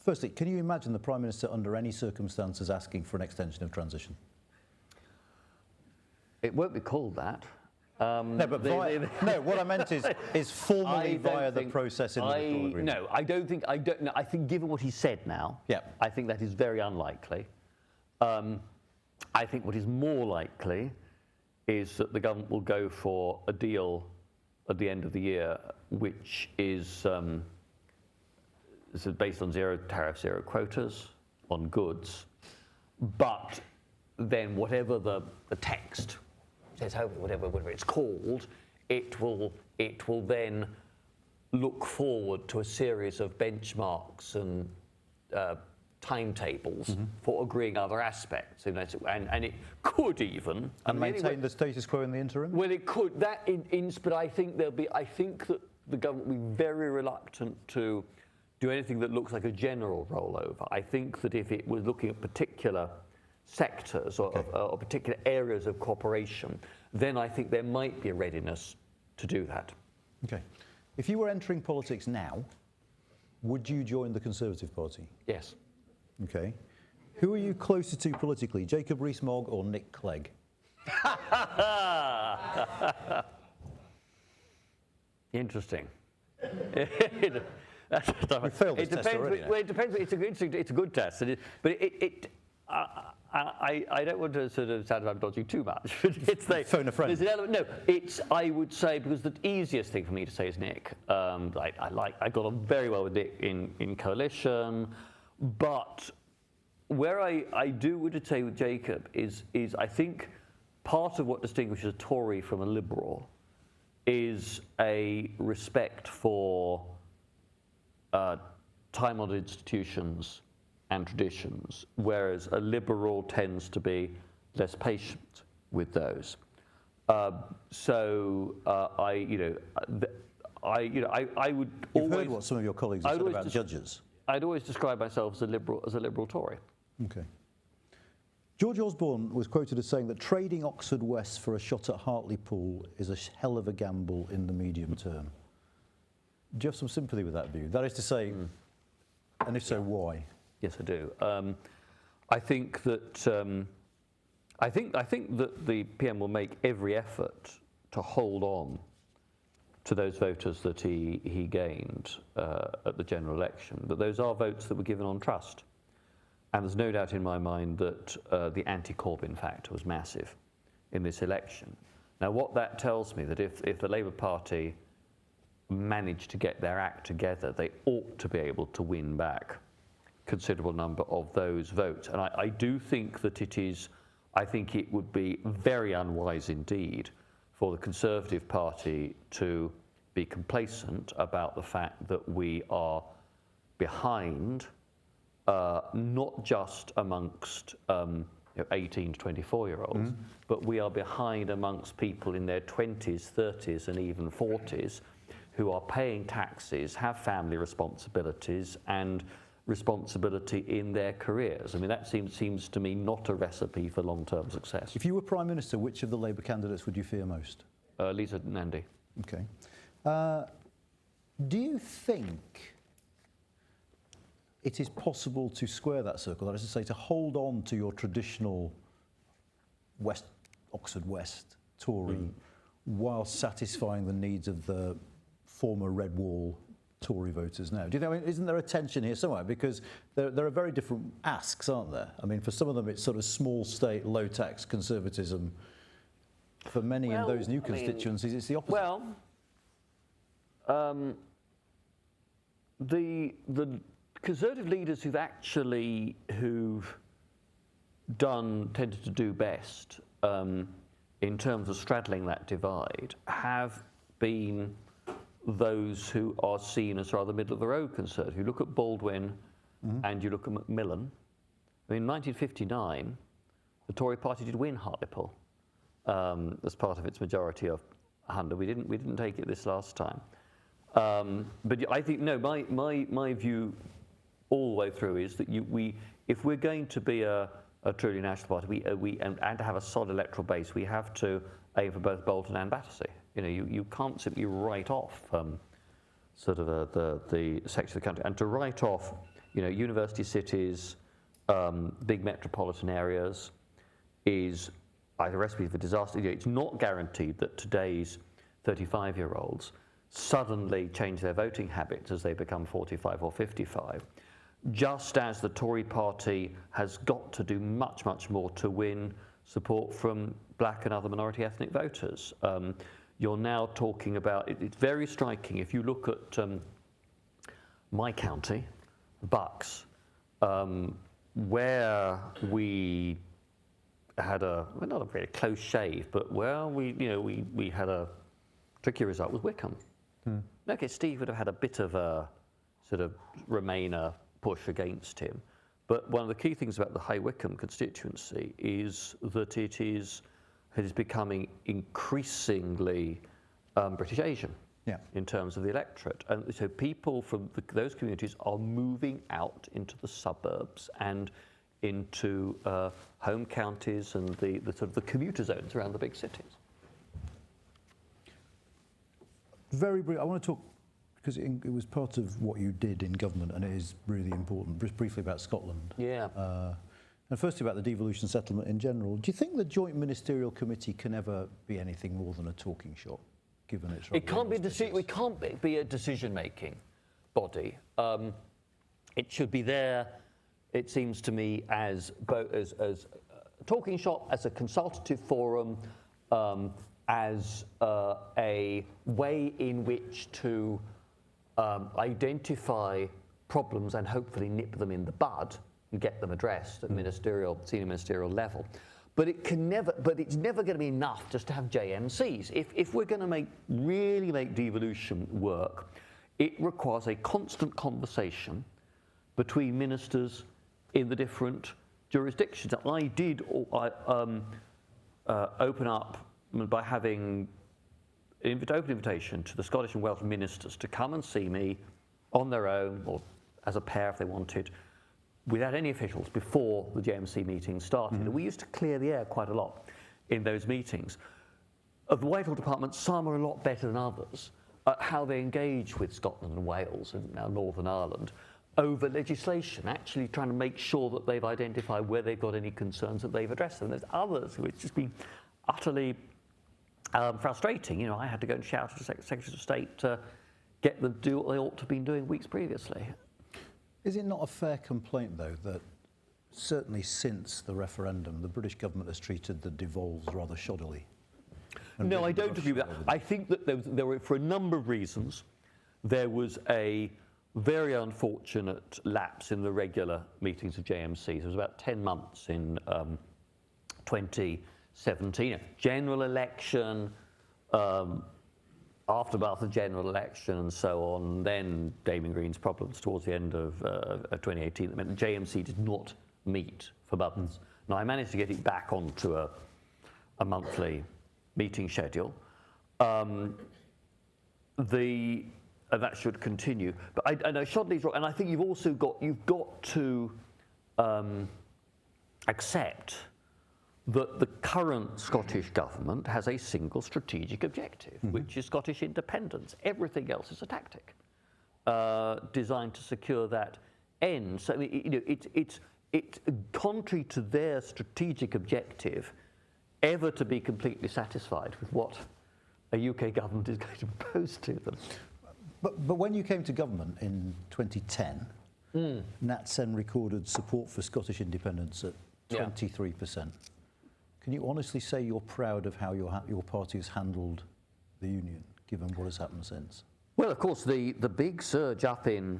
Firstly, can you imagine the Prime Minister under any circumstances asking for an extension of transition? It won't be called that. No, but what I meant is formally via the process in the withdrawal agreement. No, I don't know. I think given what he said now, I think that is very unlikely. I think what is more likely is that the government will go for a deal at the end of the year, which is based on zero tariff, zero quotas on goods, but then whatever the text says, whatever it's called, it will then look forward to a series of benchmarks and timetables for agreeing other aspects, and it could even maintain the status quo in the interim. Well, it could but I think that the government will be very reluctant to do anything that looks like a general rollover. I think that if it was looking at particular sectors or particular areas of cooperation, then I think there might be a readiness to do that. Okay. If you were entering politics now, would you join the Conservative Party? Yes. Okay. Who are you closer to politically, Jacob Rees-Mogg or Nick Clegg? Interesting. We failed this test already. Well, it depends. It's a good test, I don't want to sort of sound like I'm dodging too much. Phone a friend. There's an element. No, I would say, because the easiest thing for me to say is Nick. I got on very well with Nick in coalition, but where I would say with Jacob is I think part of what distinguishes a Tory from a Liberal is a respect for time-honoured institutions and traditions, whereas a Liberal tends to be less patient with those. I would. You've heard what some of your colleagues have said about judges. I'd always describe myself as a liberal Tory. Okay. George Osborne was quoted as saying that trading Oxford West for a shot at Hartlepool is a hell of a gamble in the medium term. Do you have some sympathy with that view? That is to say, and if so, why? Yes, I do. I think that I think that the PM will make every effort to hold on to those voters that he gained at the general election. But those are votes that were given on trust, and there's no doubt in my mind that the anti-Corbyn factor was massive in this election. Now, what that tells me that if the Labour Party managed to get their act together, they ought to be able to win back considerable number of those votes. And I do think that I think it would be very unwise indeed for the Conservative Party to be complacent about the fact that we are behind, not just amongst 18 to 24-year-olds, but we are behind amongst people in their 20s, 30s, and even 40s who are paying taxes, have family responsibilities, and responsibility in their careers. I mean, that seems to me not a recipe for long-term success. If you were Prime Minister, which of the Labour candidates would you fear most? Lisa Nandy. Okay. Do you think it is possible to square that circle, that is to say, to hold on to your traditional Oxford West Tory while satisfying the needs of the former Red Wall Tory voters now? Do you know, isn't there a tension here somewhere? Because there are very different asks, aren't there? I mean, for some of them, it's sort of small state, low tax conservatism. For many in those new constituencies, it's the opposite. Well, the Conservative leaders who've tended to do best in terms of straddling that divide have been those who are seen as rather middle of the road conservative. You look at Baldwin and you look at Macmillan. I mean, in 1959, the Tory party did win Hartlepool as part of its majority of 100. We didn't take it this last time. But I think, no, my view all the way through is that if we're going to be a truly national party, and to have a solid electoral base, we have to aim for both Bolton and Battersea. You know, you can't simply write off sort of the section of the country, and to write off, you know, university cities, big metropolitan areas, is either a recipe for disaster. You know, it's not guaranteed that today's 35-year-olds suddenly change their voting habits as they become 45 or 55. Just as the Tory party has got to do much, much more to win support from black and other minority ethnic voters. You're now talking about, it's very striking, if you look at my county, Bucks, where we had not a very close shave, but where we had a tricky result was Wickham. Okay, Steve would have had a bit of a sort of Remainer push against him. But one of the key things about the High Wycombe constituency is that it is becoming increasingly British Asian in terms of the electorate. And so people from those communities are moving out into the suburbs and into home counties and the sort of the commuter zones around the big cities. Very brief, I want to talk, because it was part of what you did in government and it is really important, just briefly about Scotland. Yeah. And firstly about the devolution settlement in general. Do you think the Joint Ministerial Committee can ever be anything more than a talking shop, given its... It can't be a decision-making body. It should be there, it seems to me, as a talking shop, as a consultative forum, as a way in which to identify problems and hopefully nip them in the bud and get them addressed at senior ministerial level. But it's never going to be enough just to have JMCs. If we're going to really make devolution work, it requires a constant conversation between ministers in the different jurisdictions. I did open up by having an open invitation to the Scottish and Welsh ministers to come and see me on their own or as a pair if they wanted, without any officials, before the JMC meetings started. And we used to clear the air quite a lot in those meetings. Of the Whitehall Department, some are a lot better than others at how they engage with Scotland and Wales and now Northern Ireland over legislation, actually trying to make sure that they've identified where they've got any concerns that they've addressed them. There's others who it's just been utterly frustrating. You know, I had to go and shout at the Secretary of State to get them to do what they ought to have been doing weeks previously. Is it not a fair complaint, though, that certainly since the referendum, the British government has treated the devolves rather shoddily? No, I don't agree with that. I think that there were, for a number of reasons, there was a very unfortunate lapse in the regular meetings of JMCs. It was about 10 months in 2017. General election, aftermath of general election and so on, then Damien Green's problems towards the end of 2018 that meant the JMC did not meet for months. Now, I managed to get it back onto a monthly meeting schedule. And that should continue. But I know Shodley's wrong, and I think you've got to accept that the current Scottish government has a single strategic objective, which is Scottish independence. Everything else is a tactic designed to secure that ends. So, I mean, it's contrary to their strategic objective ever to be completely satisfied with what a UK government is going to propose to them. But when you came to government in 2010, Nat Sen recorded support for Scottish independence at 23%. Can you honestly say you're proud of how your party has handled the union, given what has happened since? Well, of course, the big surge up in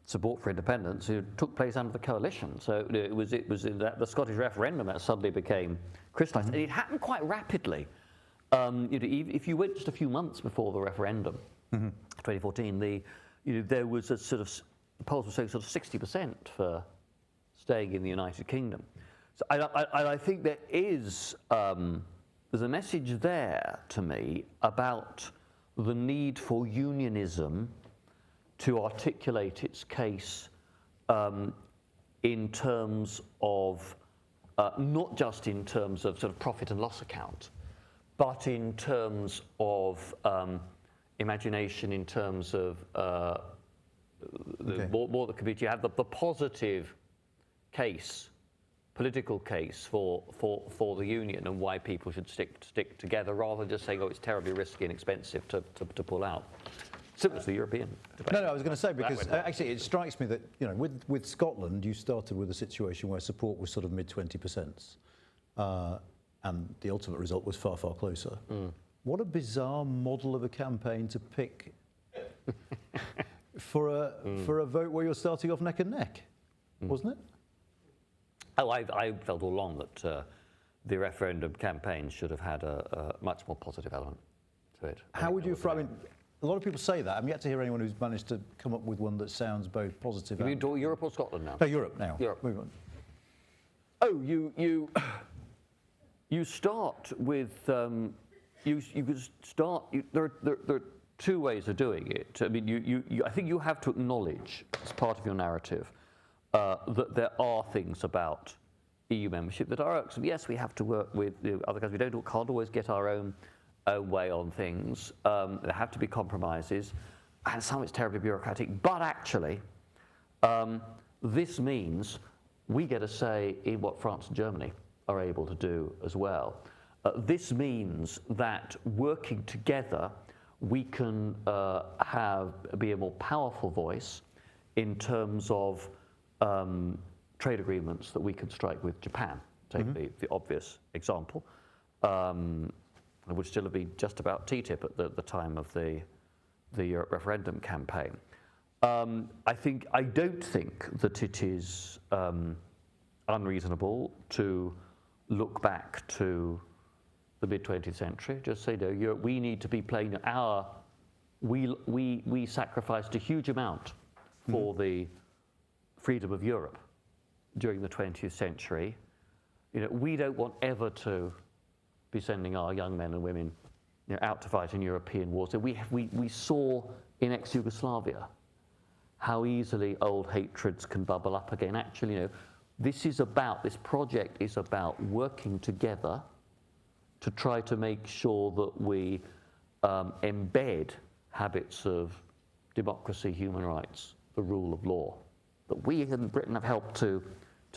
support for independence took place under the coalition. So it was in that the Scottish referendum that suddenly became crystallised, and it happened quite rapidly. If you went just a few months before the referendum, 2014, there was a sort of the polls were saying sort of 60% for staying in the United Kingdom. So I think there is there's a message there to me about the need for unionism to articulate its case in terms of not just in terms of sort of profit and loss account, but in terms of imagination, in terms of more the community. You have the positive case, political case for the union and why people should stick together, rather than just saying, oh, it's terribly risky and expensive to pull out. Similar to the European debate. No, I was going to say, because actually it strikes me that, with Scotland, you started with a situation where support was sort of mid-20%, and the ultimate result was far, far closer. What a bizarre model of a campaign to pick for a vote where you're starting off neck and neck, wasn't it? Oh, I felt all along that the referendum campaign should have had a much more positive element to it. How would you frame it? A lot of people say that. I'm yet to hear anyone who's managed to come up with one that sounds both positive. You mean Europe or Scotland now? No, Europe now. Europe. Move on. Oh, you start with you could start. There are two ways of doing it. I mean, I think you have to acknowledge as part of your narrative that there are things about EU membership that are irksome. Yes, we have to work with other countries. We can't always get our own way on things. There have to be compromises, and some it's terribly bureaucratic. But actually, this means we get a say in what France and Germany are able to do as well. This means that working together, we can be a more powerful voice in terms of trade agreements that we can strike with Japan. Take the obvious example. It would still have been just about TTIP at the time of the Europe referendum campaign. I don't think that it is unreasonable to look back to the mid-20th century. Just say, no, Europe, we need to be playing we sacrificed a huge amount for the freedom of Europe during the 20th century. We don't want ever to be sending our young men and women out to fight in European wars. So we saw in ex-Yugoslavia how easily old hatreds can bubble up again. Actually, this project is about working together to try to make sure that we embed habits of democracy, human rights, the rule of law, that we in Britain have helped to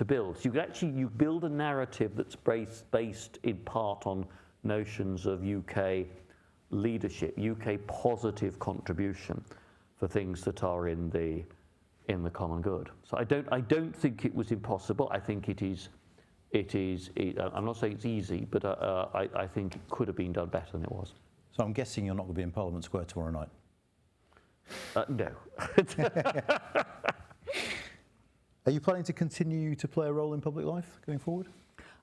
build. So you build a narrative that's based in part on notions of UK leadership, UK positive contribution for things that are in the common good. So I don't think it was impossible. I think it is. I'm not saying it's easy, but I think it could have been done better than it was. So I'm guessing you're not going to be in Parliament Square tomorrow night. No. Are you planning to continue to play a role in public life going forward?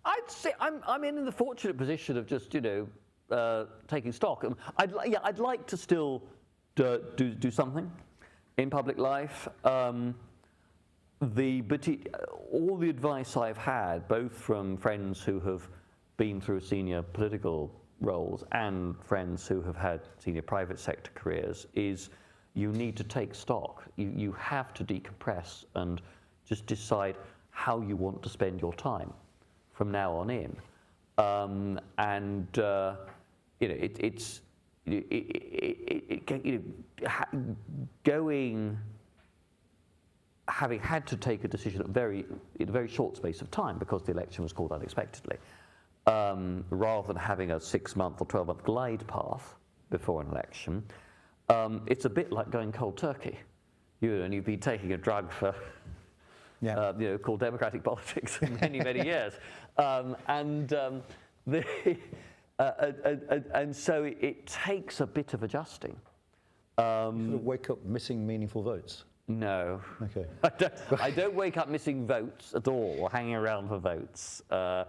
I'd say I'm in the fortunate position of just taking stock. I'd like to still do something in public life. All the advice I've had, both from friends who have been through senior political roles and friends who have had senior private sector careers, is you need to take stock. You have to decompress and just decide how you want to spend your time from now on in. Going having had to take a decision in a very short space of time because the election was called unexpectedly, rather than having a 6-month or 12-month glide path before an election, it's a bit like going cold turkey. And you've been taking a drug for, called democratic politics for many, many years. And so it takes a bit of adjusting. You sort of wake up missing meaningful votes? No. Okay. I don't wake up missing votes at all, or hanging around for votes. I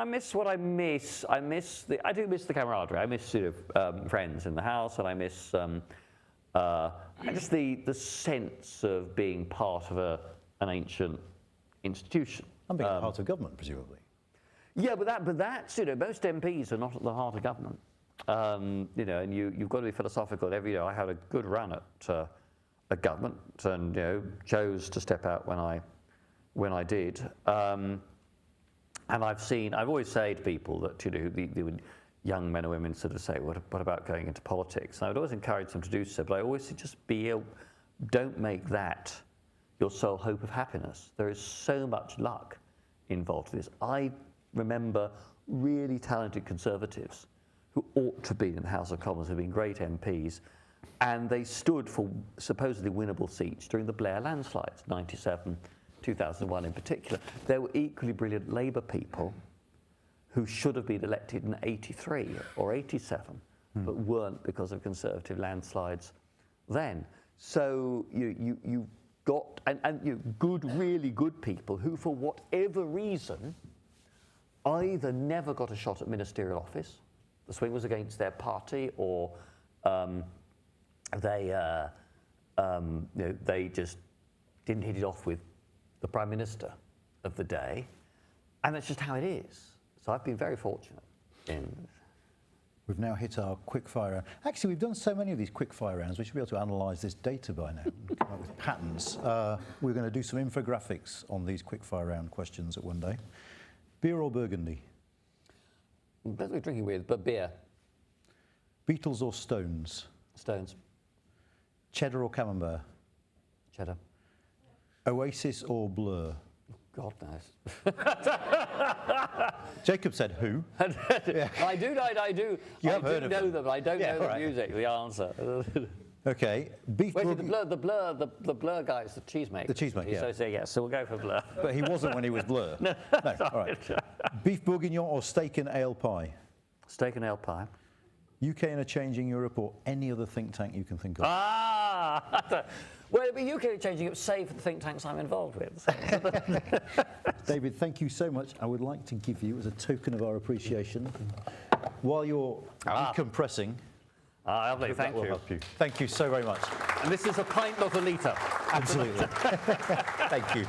miss what I miss. I do miss the camaraderie. I miss sort of friends in the house, and I miss just the sense of being part of an ancient institution. And being part of government, presumably. Yeah, but that's most MPs are not at the heart of government. And you've got to be philosophical. I had a good run at a government, and chose to step out when I did. And I've always said to people that the young men and women sort of say, what about going into politics? And I would always encourage them to do so, but I always say just don't make that your sole hope of happiness. There is so much luck involved in this. I remember really talented Conservatives who ought to be in the House of Commons, who've been great MPs, and they stood for supposedly winnable seats during the Blair landslides, 97, 2001 in particular. There were equally brilliant Labour people who should have been elected in 83 or 87, but weren't because of Conservative landslides then. So you've got, really good people who, for whatever reason, either never got a shot at ministerial office, the swing was against their party, or they just didn't hit it off with the Prime Minister of the day, and that's just how it is. So I've been very fortunate. We've now hit our quickfire round. Actually, we've done so many of these quickfire rounds, we should be able to analyse this data by now and come up with patterns. We're going to do some infographics on these quickfire round questions at one day. Beer or Burgundy? That's what we're drinking with, but beer. Beatles or Stones? Stones. Cheddar or Camembert? Cheddar. Oasis or Blur? God knows. Jacob said who? Yeah. I do know them. I don't know the music, the answer. Okay. Beef Wait, the Blur guy is the cheesemaker. The cheesemaker, yeah. So yes, so we'll go for Blur. But he wasn't when he was Blur. No, all right. Beef bourguignon or steak and ale pie? Steak and ale pie. UK in a changing Europe or any other think tank you can think of? Well, the UK changing it, save for the think tanks I'm involved with. David, thank you so much. I would like to give you, as a token of our appreciation, while you're decompressing. Lovely, thank you. Help you. Thank you so very much. And this is a pint, not a litre. Absolutely. Thank you.